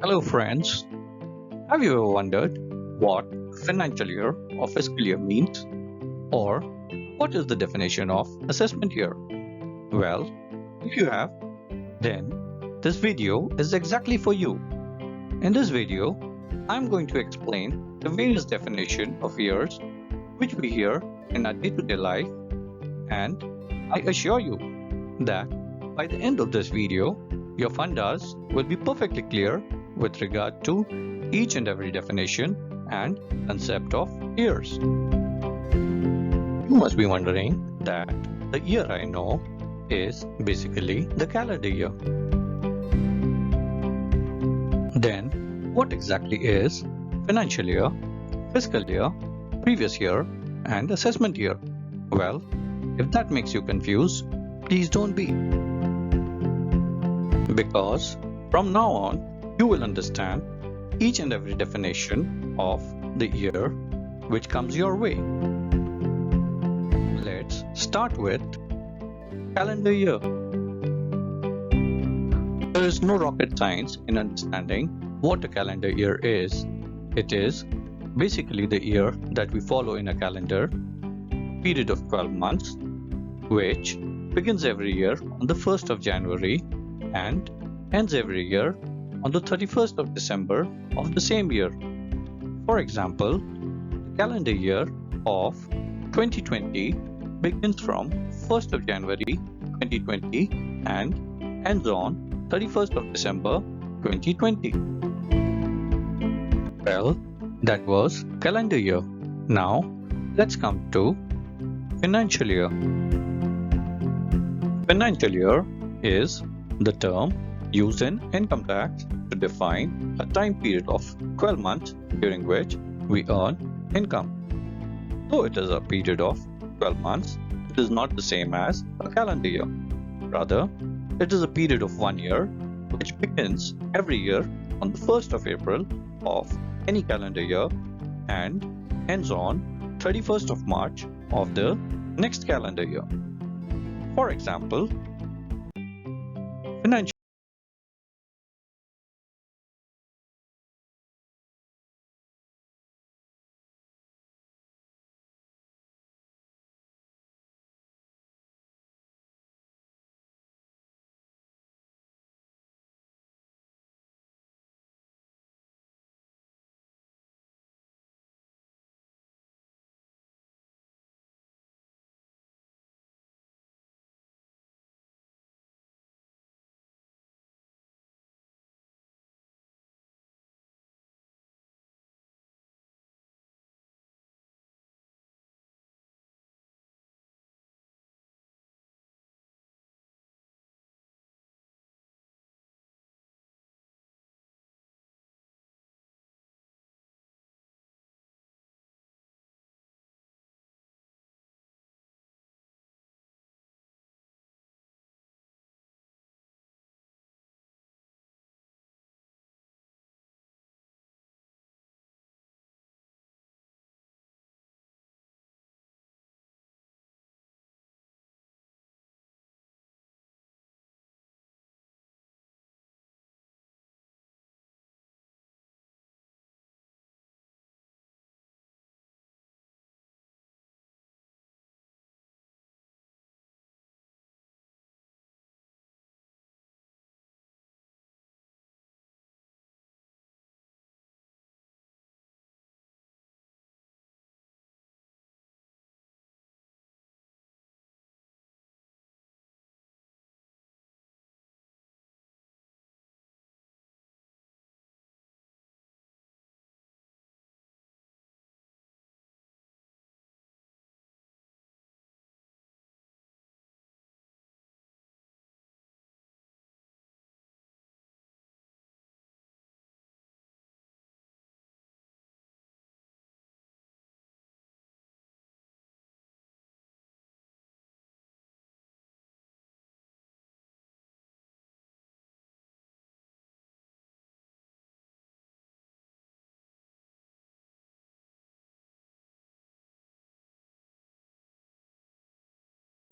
Hello, friends. Have you ever wondered what financial year or fiscal year means? Or what is the definition of assessment year? Well, if you have, then this video is exactly for you. In this video, I'm going to explain the various definitions of years which we hear in our day-to-day life, and I assure you that by the end of this video, your fundas will be perfectly clear with regard to each and every definition and concept of years. You must be wondering that the year I know is basically the calendar year. Then, what exactly is financial year, fiscal year, previous year, and assessment year? Well, if that makes you confused, please don't be. Because from now on, you will understand each and every definition of the year which comes your way. Let's start with calendar year. There is no rocket science in understanding what a calendar year is. It is basically the year that we follow in a calendar, period of 12 months, which begins every year on the 1st of January and ends every year on the 31st of December of the same year. For example, the calendar year of 2020 begins from 1st of January 2020 and ends on 31st of December 2020. Well, that was calendar year. Now, let's come to financial year. Financial year is the term used in income tax to define a time period of 12 months during which we earn income. Though it is a period of 12 months, it is not the same as a calendar year. Rather, it is a period of 1 year which begins every year on the 1st of April of any calendar year and ends on 31st of March of the next calendar year. For example, financial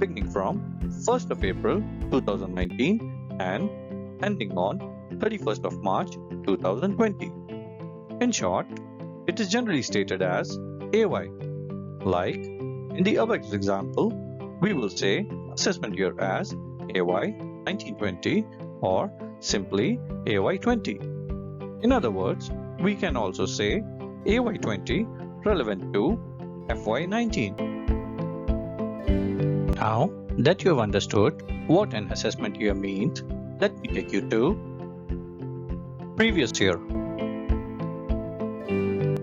beginning from 1st of April 2019 and ending on 31st of March 2020. In short, it is generally stated as AY. Like in the above example, we will say assessment year as AY 1920 or simply AY 20. In other words, we can also say AY 20 relevant to FY 19. Now that you have understood what an assessment year means, let me take you to previous year.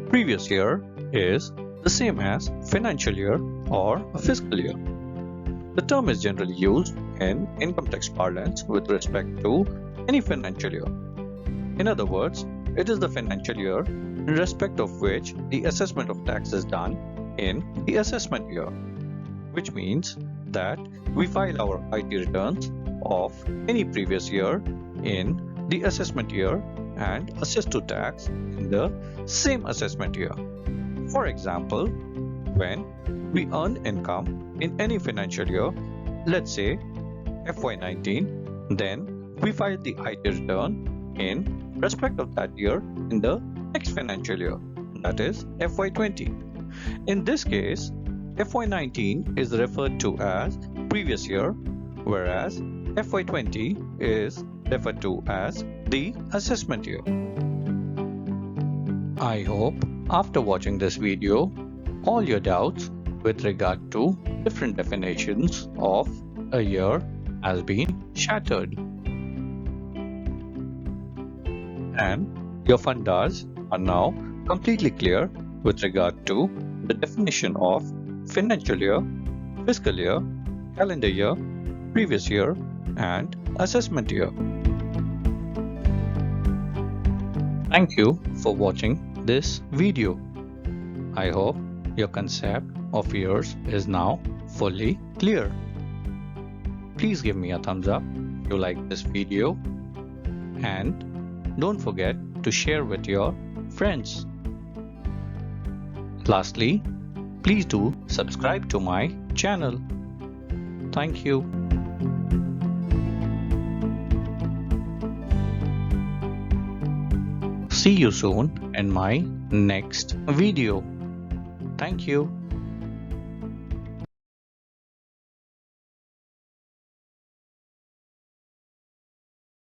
Previous year is the same as financial year or a fiscal year. The term is generally used in income tax parlance with respect to any financial year. In other words, it is the financial year in respect of which the assessment of tax is done in the assessment year, which means that we file our IT returns of any previous year in the assessment year and assess to tax in the same assessment year. For example, when we earn income in any financial year, let's say FY19, then we file the IT return in respect of that year in the next financial year, that is FY20. In this case, FY19 is referred to as previous year, whereas FY20 is referred to as the assessment year. I hope after watching this video, all your doubts with regard to different definitions of a year has been shattered. And your fundas are now completely clear with regard to the definition of financial year, fiscal year, calendar year, previous year, and assessment year. Thank you for watching this video. I hope your concept of years is now fully clear. Please give me a thumbs up if you like this video, and don't forget to share with your friends. Lastly, please do subscribe to my channel. Thank you. See you soon in my next video. Thank you.